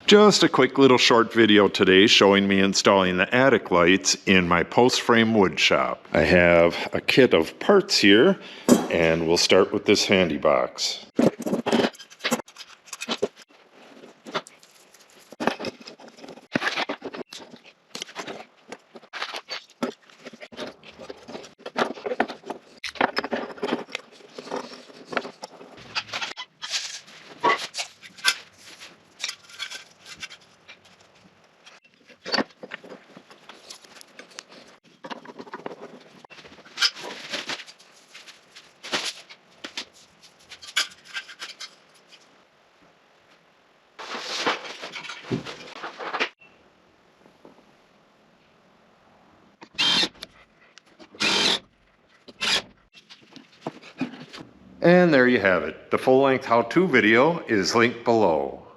Just a quick little short video today showing me installing the attic lights in my post frame wood shop. I have a kit of parts here, and we'll start with this handy box. And there you have it. The full-length how-to video is linked below.